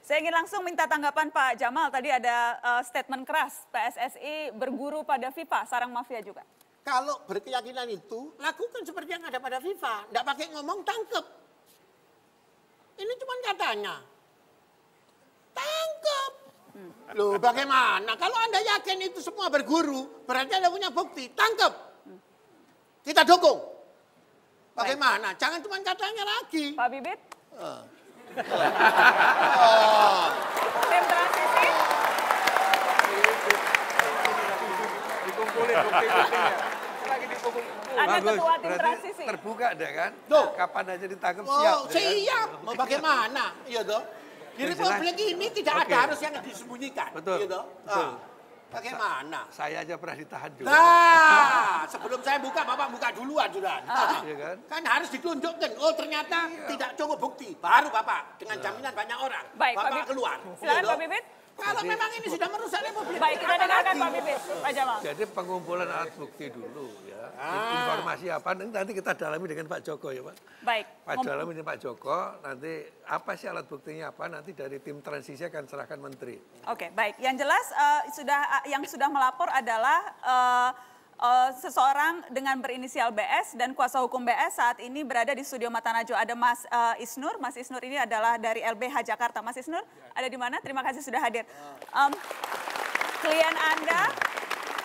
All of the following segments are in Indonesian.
Saya ingin langsung minta tanggapan Pak Jamal. Tadi ada statement keras PSSI berguru pada FIFA, sarang mafia juga. Kalau berkeyakinan itu, lakukan seperti yang ada pada FIFA. Tidak pakai ngomong, tangkep. Ini cuma katanya. Tangkep. Loh bagaimana? Kalau Anda yakin itu semua berguru, berarti Anda punya bukti. Tangkep. Kita dukung. Bagaimana? Jangan cuma katanya lagi. Pak Bibit? Tim transisi? Dikumpulin bukti-buktinya. Lagi dikumpulin. Anda ketua tim transisi. Terbuka deh kan? Tuh. Kapan aja ditangkap siap. Siap. Mau bagaimana? Iya toh. Di Republik ini tidak ada harus yang disembunyikan. Betul. Iya toh. Bagaimana? Saya aja pernah ditahan juga. Nah, sebelum saya buka, Bapak buka duluan sudah. Iya kan? Kan harus ditunjukkan. Oh ternyata tidak cukup bukti. Baru Bapak dengan jaminan banyak orang. Baik, Pak Bapak Bibit. keluar. Silakan Iya Pak toh. Bibit. Kalau memang ini sudah merusak Republik. Baik, kita dengarkan Pak Bibit. Pak Jamal. Jadi pengumpulan alat bukti dulu ya. Informasi apa nanti kita dalami dengan Pak Joko ya Pak. Baik. Pak dalami dengan Pak Joko, nanti apa sih alat buktinya apa, nanti dari tim transisi akan serahkan menteri. Oke, baik. Yang jelas yang sudah melapor adalah seseorang dengan berinisial BS dan kuasa hukum BS saat ini berada di studio Matanajo. Ada Mas Isnur. Mas Isnur ini adalah dari LBH Jakarta. Mas Isnur, ada di mana? Terima kasih sudah hadir.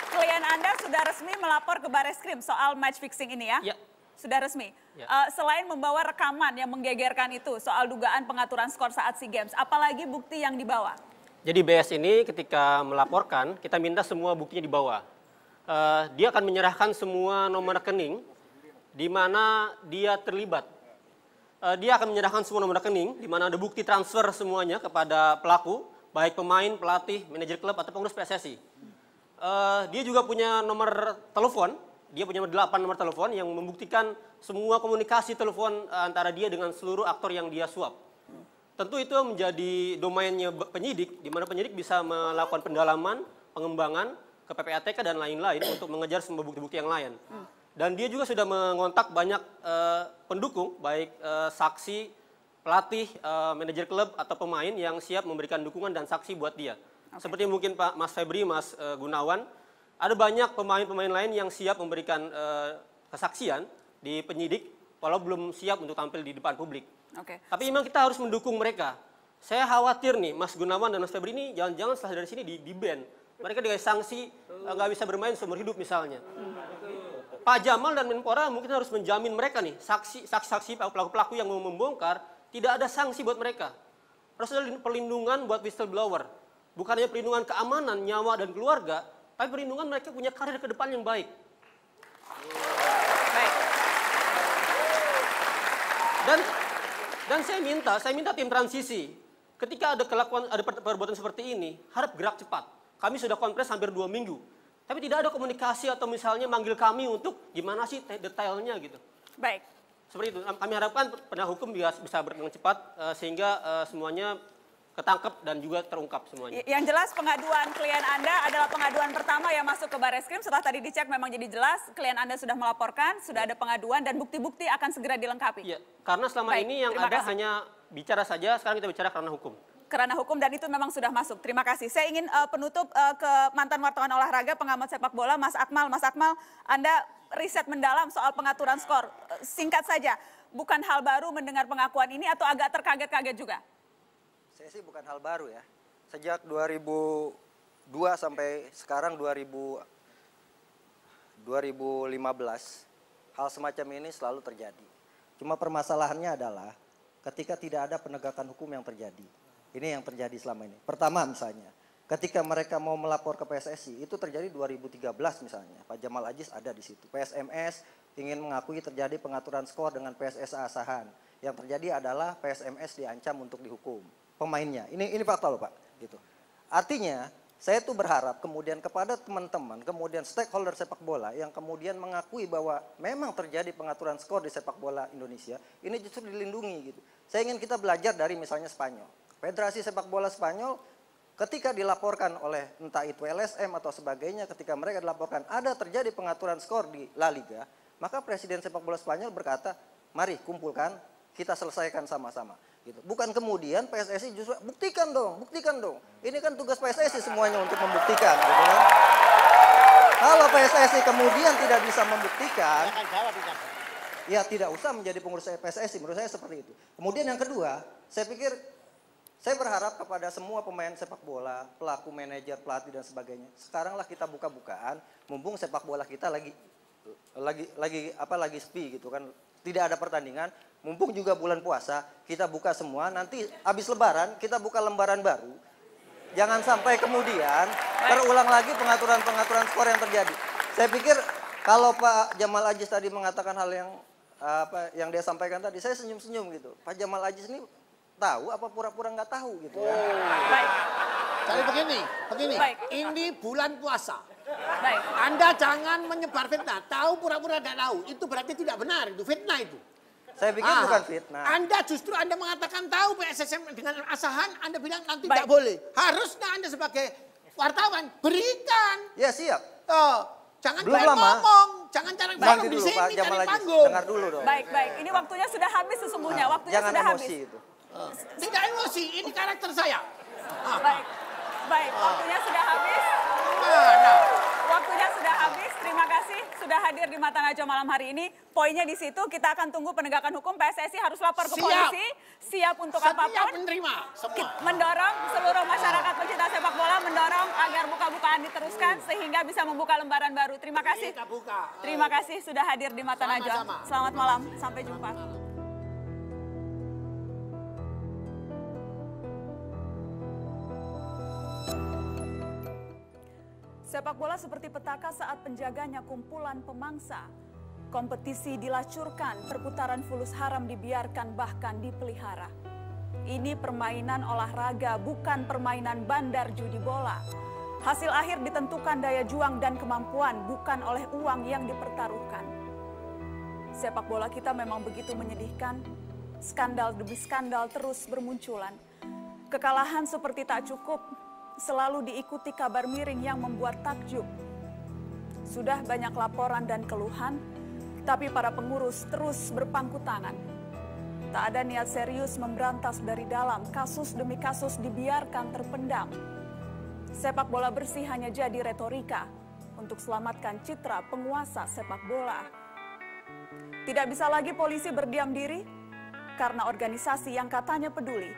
Klien Anda sudah resmi melapor ke Bareskrim soal match fixing ini ya? Ya. Sudah resmi. Ya. Selain membawa rekaman yang menggegerkan itu soal dugaan pengaturan skor saat SEA Games, apalagi bukti yang dibawa? Jadi BS ini ketika melaporkan, kita minta semua buktinya dibawa. Dia akan menyerahkan semua nomor rekening di mana dia terlibat. Dia akan menyerahkan semua nomor rekening di mana ada bukti transfer semuanya kepada pelaku, baik pemain, pelatih, manajer klub atau pengurus PSSI. Dia juga punya nomor telepon, dia punya 8 nomor telepon yang membuktikan semua komunikasi telepon antara dia dengan seluruh aktor yang dia suap. Tentu itu menjadi domainnya penyidik, di mana penyidik bisa melakukan pendalaman, pengembangan ke PPATK dan lain-lain untuk mengejar semua bukti-bukti yang lain. Dan dia juga sudah mengontak banyak pendukung, baik saksi, pelatih, manajer klub atau pemain yang siap memberikan dukungan dan saksi buat dia. Seperti mungkin Pak Mas Febri, Mas Gunawan, ada banyak pemain-pemain lain yang siap memberikan kesaksian di penyidik, walau belum siap untuk tampil di depan publik. Tapi memang kita harus mendukung mereka. Saya khawatir nih, Mas Gunawan dan Mas Febri ini jangan-jangan setelah dari sini di-ban. Mereka dikasih sanksi, nggak bisa bermain seumur hidup misalnya. Pak Jamal dan Menpora mungkin harus menjamin mereka nih, saksi-saksi pelaku-pelaku yang mau membongkar, tidak ada sanksi buat mereka. Harus ada perlindungan buat whistleblower. Bukan hanya perlindungan keamanan, nyawa, dan keluarga, tapi perlindungan mereka punya karir ke depan yang baik. Dan saya minta tim transisi, ketika ada perbuatan seperti ini, harap gerak cepat. Kami sudah konfres hampir 2 minggu, tapi tidak ada komunikasi atau misalnya manggil kami untuk gimana sih detailnya gitu. Baik. Seperti itu, kami harapkan penegak hukum bisa bergerak cepat sehingga semuanya ketangkep dan juga terungkap semuanya. Yang jelas pengaduan klien Anda adalah pengaduan pertama yang masuk ke Bareskrim. Setelah tadi dicek memang jadi jelas, klien Anda sudah melaporkan, sudah ada pengaduan dan bukti-bukti akan segera dilengkapi. Iya, karena selama ini yang ada hanya bicara saja, sekarang kita bicara karena hukum. Kerana hukum dan itu memang sudah masuk. Terima kasih. Saya ingin penutup ke mantan wartawan olahraga, pengamat sepak bola, Mas Akmal. Mas Akmal, Anda riset mendalam soal pengaturan skor. Singkat saja, bukan hal baru mendengar pengakuan ini atau agak terkaget-kaget juga? Saya sih bukan hal baru ya. Sejak 2002 sampai sekarang 2015, hal semacam ini selalu terjadi. Cuma permasalahannya adalah ketika tidak ada penegakan hukum yang terjadi. Ini yang terjadi selama ini. Pertama misalnya, ketika mereka mau melapor ke PSSI, itu terjadi 2013 misalnya. Pak Jamal Aziz ada di situ. PSMS ingin mengakui terjadi pengaturan skor dengan PSSA Asahan. Yang terjadi adalah PSMS diancam untuk dihukum pemainnya. Ini fakta loh Pak. Gitu. Artinya, saya tuh berharap kemudian kepada teman-teman, kemudian stakeholder sepak bola yang kemudian mengakui bahwa memang terjadi pengaturan skor di sepak bola Indonesia, ini justru dilindungi gitu. Saya ingin kita belajar dari misalnya Spanyol. Federasi sepak bola Spanyol ketika dilaporkan oleh entah itu LSM atau sebagainya, ketika mereka dilaporkan ada terjadi pengaturan skor di La Liga, maka Presiden sepak bola Spanyol berkata, mari kumpulkan kita selesaikan sama-sama. Gitu. Bukan kemudian PSSI justru buktikan dong. Ini kan tugas PSSI semuanya untuk membuktikan. Gitu kan. Kalau PSSI kemudian tidak bisa membuktikan, ya tidak usah menjadi pengurus PSSI. Menurut saya seperti itu. Kemudian yang kedua, saya pikir saya berharap kepada semua pemain sepak bola, pelaku, manajer, pelatih dan sebagainya. Sekaranglah kita buka-bukaan, mumpung sepak bola kita lagi sepi gitu kan. Tidak ada pertandingan, mumpung juga bulan puasa, kita buka semua, nanti habis lebaran kita buka lembaran baru. Jangan sampai kemudian terulang lagi pengaturan-pengaturan skor yang terjadi. Saya pikir kalau Pak Jamal Aziz tadi mengatakan hal yang dia sampaikan tadi, saya senyum-senyum gitu. Pak Jamal Aziz ini tahu apa pura-pura nggak tahu gitu ya. Baik. Jadi begini. Baik. Ini bulan puasa. Baik. Anda jangan menyebar fitnah. Tahu pura-pura tidak tahu. Itu berarti tidak benar. Itu fitnah itu. Saya pikir bukan fitnah. Anda mengatakan tahu PSSM dengan asahan. Anda bilang nanti Baik. tidak boleh. Harusnya Anda sebagai wartawan berikan. Ya siap. Jangan Belum banyak lama. ngomong. Jangan cari Nanti ngomong di dulu sini, Pak cari Jamal Aziz, panggung. dengar dulu dong. Baik. Ini waktunya sudah habis sesungguhnya. Waktunya Jangan sudah emosi habis. itu. Tidak emosi, ini karakter saya. Baik. Waktunya sudah habis. Waktunya sudah habis. Terima kasih sudah hadir di Mata Najwa malam hari ini. Poinnya di situ, kita akan tunggu penegakan hukum. PSSI harus lapor ke Siap. polisi. Siap untuk Setiap apapun. menerima semua. Mendorong seluruh masyarakat pecinta sepak bola, mendorong agar buka-bukaan diteruskan sehingga bisa membuka lembaran baru. Terima kasih. Kita buka. Terima kasih sudah hadir di Mata Najwa. Sama-sama. Selamat malam, sampai jumpa. Sepak bola seperti petaka saat penjaganya kumpulan pemangsa. Kompetisi dilacurkan, perputaran fulus haram dibiarkan bahkan dipelihara. Ini permainan olahraga, bukan permainan bandar judi bola. Hasil akhir ditentukan daya juang dan kemampuan, bukan oleh uang yang dipertaruhkan. Sepak bola kita memang begitu menyedihkan. Skandal demi skandal terus bermunculan. Kekalahan seperti tak cukup, selalu diikuti kabar miring yang membuat takjub. Sudah banyak laporan dan keluhan, tapi para pengurus terus berpangku tangan. Tak ada niat serius memberantas dari dalam, kasus demi kasus dibiarkan terpendam. Sepak bola bersih hanya jadi retorika untuk selamatkan citra penguasa sepak bola. Tidak bisa lagi polisi berdiam diri karena organisasi yang katanya peduli